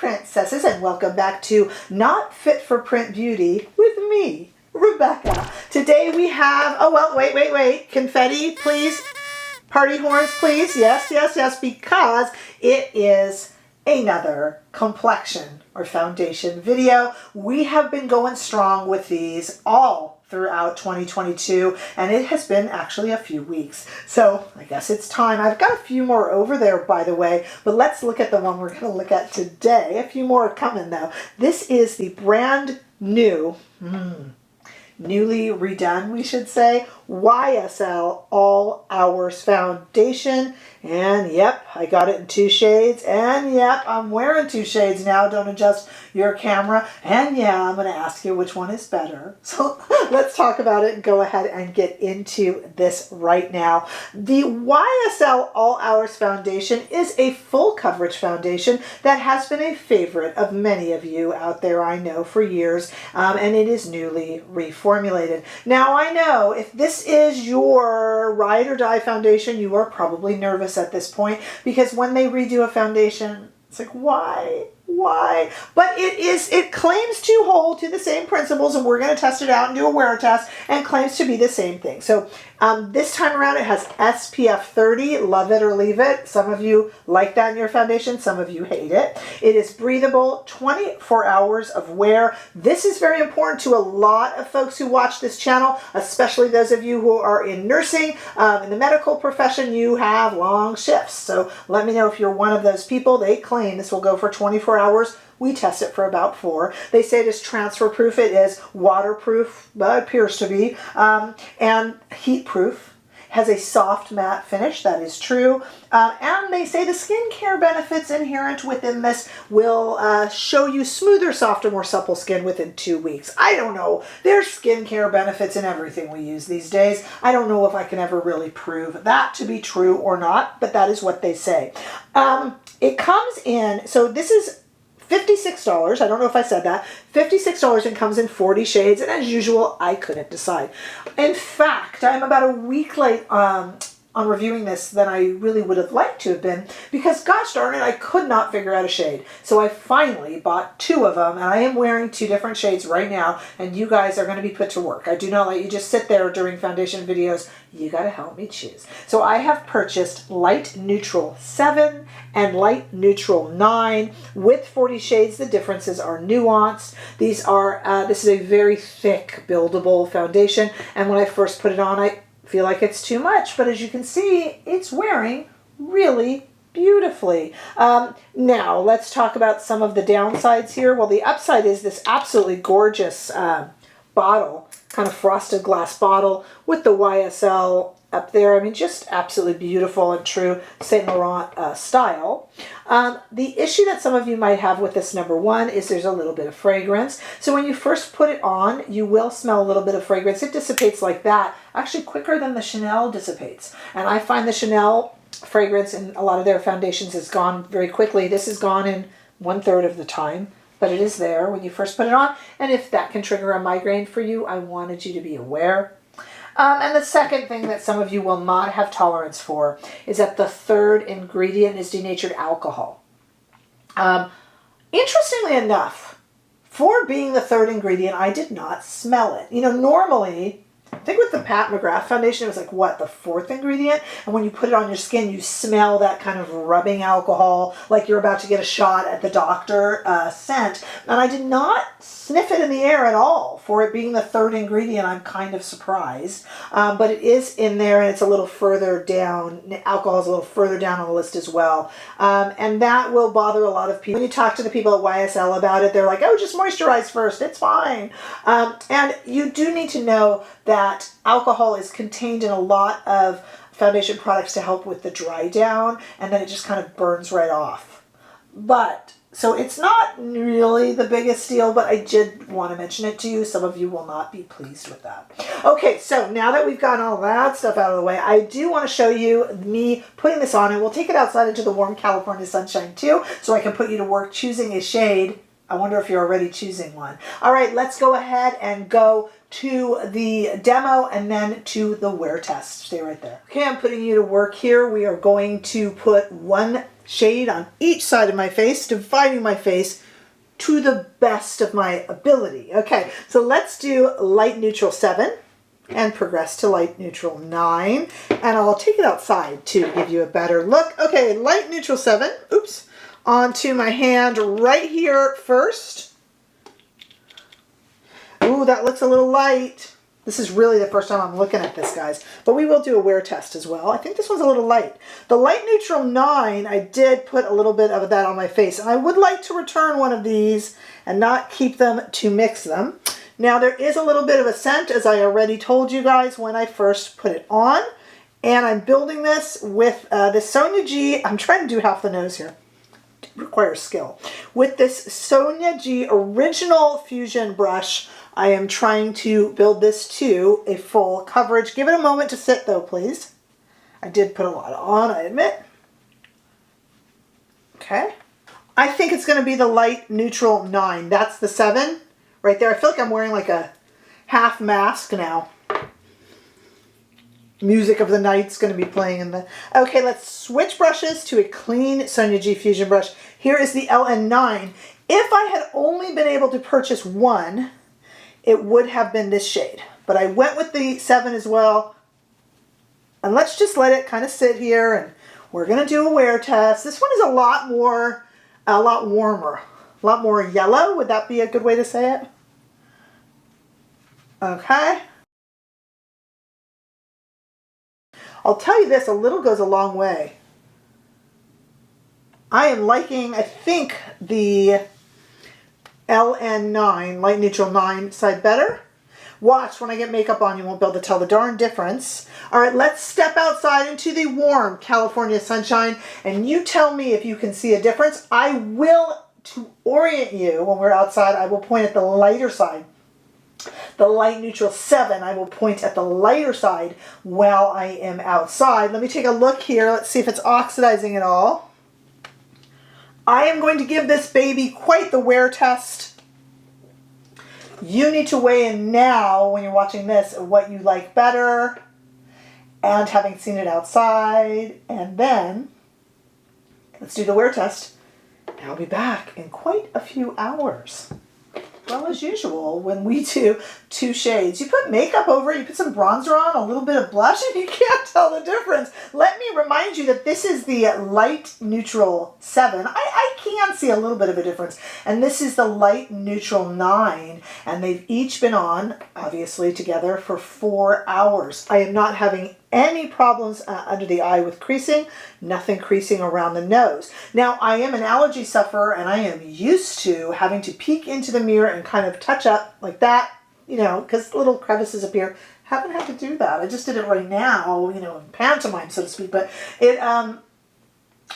princesses, and welcome back to Not Fit for Print Beauty with me, Rebecca. Today we have, oh well, wait, confetti, please. Party horns, please. Yes, because it is another complexion or foundation video. We have been going strong with these all throughout 2022, and it has been actually a few weeks. So I guess it's time. I've got a few more over there, by the way, but let's look at the one we're going to look at today. A few more are coming, though. This is the brand new, newly redone, we should say, YSL All Hours Foundation. And yep, I got it in 2 shades. And yep, I'm wearing 2 shades now. Don't adjust your camera. And yeah, I'm going to ask you which one is better. So let's talk about it and go ahead and get into this right now. The YSL All Hours Foundation is a full coverage foundation that has been a favorite of many of you out there, I know, for years. And it is newly reformulated. Now, I know if this is your ride or die foundation, you are probably nervous at this point, because when they redo a foundation, it's like, why? But it claims to hold to the same principles, and we're going to test it out and do a wear test, and claims to be the same thing. So this time around it has SPF 30, love it or leave it. Some of you like that in your foundation, some of you hate it. It is breathable, 24 hours of wear. This is very important to a lot of folks who watch this channel, especially those of you who are in nursing, in the medical profession. You have long shifts, so let me know if you're one of those people. They claim this will go for 24 hours. We test it for about 4. They say it is transfer proof. It is waterproof, but it appears to be, and heat proof. Has a soft matte finish. That is true. And they say the skincare benefits inherent within this will show you smoother, softer, more supple skin within 2 weeks. I don't know. There's skincare benefits in everything we use these days. I don't know if I can ever really prove that to be true or not, but that is what they say. It comes in, so this is $56. I don't know if I said that. $56 and comes in 40 shades. And as usual, I couldn't decide. In fact, I'm about a week late on reviewing this than I really would have liked to have been, because gosh darn it, I could not figure out a shade. So I finally bought 2 of them, and I am wearing 2 different shades right now, and you guys are going to be put to work. I do not let you just sit there during foundation videos. You got to help me choose. So I have purchased Light Neutral 7 and Light Neutral 9 with 40 shades. The differences are nuanced. These are, this is a very thick buildable foundation, and when I first put it on, I feel like it's too much, but as you can see, it's wearing really beautifully. Now, let's talk about some of the downsides here. Well, the upside is this absolutely gorgeous bottle, kind of frosted glass bottle with the YSL up there. I mean, just absolutely beautiful and true Saint Laurent style. The issue that some of you might have with this, number one, is there's a little bit of fragrance. So when you first put it on, you will smell a little bit of fragrance. It dissipates like that, actually quicker than the Chanel dissipates. And I find the Chanel fragrance in a lot of their foundations is gone very quickly. This is gone in 1/3 of the time, but it is there when you first put it on. And if that can trigger a migraine for you, I wanted you to be aware. And the second thing that some of you will not have tolerance for is that the 3rd ingredient is denatured alcohol. Interestingly enough, for being the 3rd ingredient, I did not smell it. You know, normally, I think with the Pat McGrath foundation, it was like, what, the 4th ingredient? And when you put it on your skin, you smell that kind of rubbing alcohol, like you're about to get a shot at the doctor scent. And I did not sniff it in the air at all. For it being the 3rd ingredient, I'm kind of surprised. But it is in there, and it's a little further down. Alcohol is a little further down on the list as well. And that will bother a lot of people. When you talk to the people at YSL about it, they're like, oh, just moisturize first. It's fine. And you do need to know that alcohol is contained in a lot of foundation products to help with the dry down, and then it just kind of burns right off. But, so it's not really the biggest deal, but I did want to mention it to you. Some of you will not be pleased with that. Okay, so now that we've gotten all that stuff out of the way, I do want to show you me putting this on, and we'll take it outside into the warm California sunshine too, so I can put you to work choosing a shade. I wonder if you're already choosing one. All right, let's go ahead and go to the demo and then to the wear test. Stay right there. Okay, I'm putting you to work here. We are going to put 1 shade on each side of my face, dividing my face to the best of my ability. Okay, so let's do light neutral 7 and progress to light neutral 9. And I'll take it outside to give you a better look. Okay, light neutral 7, oops, onto my hand right here first. Ooh, that looks a little light. This is really the first time I'm looking at this, guys. But we will do a wear test as well. I think this one's a little light. The light neutral 9, I did put a little bit of that on my face. And I would like to return one of these and not keep them to mix them. Now, there is a little bit of a scent, as I already told you guys when I first put it on. And I'm building this with the Sonia G. I'm trying to do half the nose here. It requires skill. With this Sonia G Original Fusion brush, I am trying to build this to a full coverage. Give it a moment to sit though, please. I did put a lot on, I admit. Okay. I think it's going to be the light neutral 9. That's the 7 right there. I feel like I'm wearing like a half mask now. Music of the Night's going to be playing in the... Okay, let's switch brushes to a clean Sonia G Fusion brush. Here is the LN9. If I had only been able to purchase one, it would have been this shade. But I went with the 7 as well. And let's just let it kind of sit here, and we're going to do a wear test. This one is a lot warmer, a lot more yellow. Would that be a good way to say it? Okay. I'll tell you this, a little goes a long way. I am liking, I think, the LN9, light neutral 9 side better. Watch, when I get makeup on, you won't be able to tell the darn difference. All right, let's step outside into the warm California sunshine, and you tell me if you can see a difference. I will, to orient you when we're outside, I will point at the lighter side. The light neutral 7, I will point at the lighter side while I am outside. Let me take a look here. Let's see if it's oxidizing at all. I am going to give this baby quite the wear test. You need to weigh in now when you're watching this what you like better and having seen it outside. And then let's do the wear test. And I'll be back in quite a few hours. Well, as usual, when we do 2 shades, you put makeup over it, you put some bronzer on, a little bit of blush, and you can't tell the difference. Let me remind you that this is the light neutral 7. I can see a little bit of a difference. And this is the light neutral 9. And they've each been on, obviously, together for 4 hours. I am not having any problems under the eye with creasing, nothing creasing around the nose. Now, I am an allergy sufferer, and I am used to having to peek into the mirror and kind of touch up like that, you know, because little crevices appear. Haven't had to do that. I just did it right now, you know, in pantomime, so to speak, but I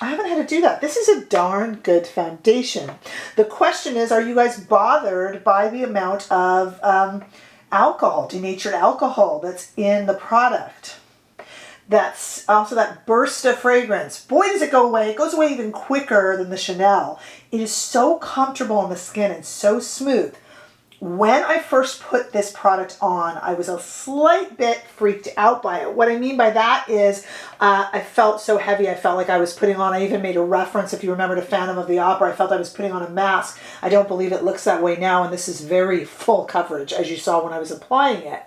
haven't had to do that. This is a darn good foundation. The question is, are you guys bothered by the amount of alcohol, denatured alcohol that's in the product? That's also that burst of fragrance. Boy, does it go away. It goes away even quicker than the Chanel. It is so comfortable on the skin and so smooth. When I first put this product on, I was a slight bit freaked out by it. What I mean by that is I felt so heavy. I felt like I was putting on, I even made a reference, if you remember, to Phantom of the Opera. I felt I was putting on a mask. I don't believe it looks that way now, and this is very full coverage, as you saw when I was applying it.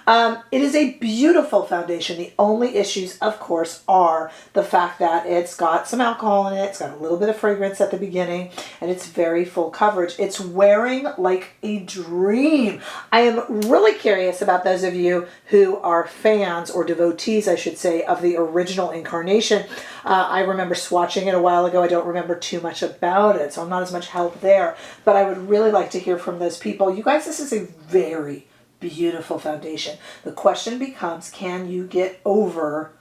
It is a beautiful foundation. The only issues, of course, are the fact that it's got some alcohol in it, it's got a little bit of fragrance at the beginning, and it's very full coverage. It's wearing like a dream. I am really curious about those of you who are fans, or devotees, I should say, of the original incarnation. I remember swatching it a while ago. I don't remember too much about it, so I'm not as much help there, but I would really like to hear from those people. You guys, this is a very beautiful foundation. The question becomes, can you get over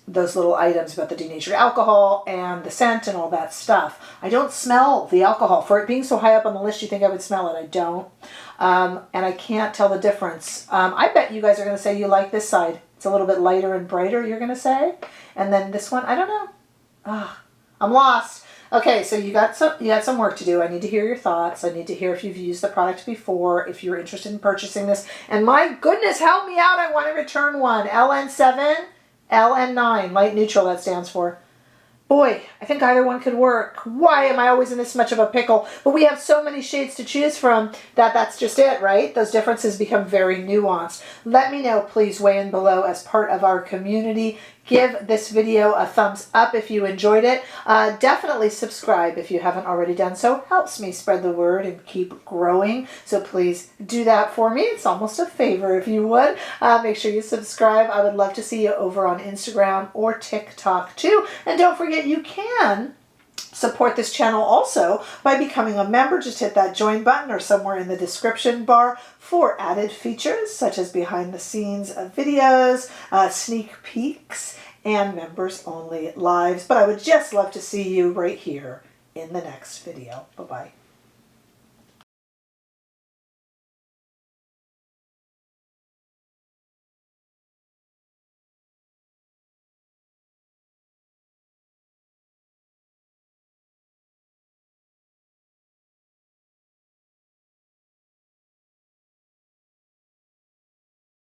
those little items about the denatured alcohol and the scent and all that stuff? I don't smell the alcohol. For it being so high up on the list, you think I would smell it. I don't. And I can't tell the difference. I bet you guys are going to say you like this side. It's a little bit lighter and brighter, you're going to say. And then this one, I don't know. I'm lost. Okay, so you got some work to do. I need to hear your thoughts. I need to hear if you've used the product before, if you're interested in purchasing this. And my goodness, help me out. I want to return one. LN7, LN9, light neutral, that stands for. Boy, I think either one could work. Why am I always in this much of a pickle? But we have so many shades to choose from that that's just it, right? Those differences become very nuanced. Let me know, please weigh in below as part of our community. Give this video a thumbs up if you enjoyed it. Definitely subscribe if you haven't already done so. Helps me spread the word and keep growing. So please do that for me. It's almost a favor if you would. Make sure you subscribe. I would love to see you over on Instagram or TikTok too. And don't forget, you can support this channel also by becoming a member. Just hit that join button or somewhere in the description bar for added features such as behind the scenes videos, sneak peeks, and members only lives. But I would just love to see you right here in the next video. Bye-bye.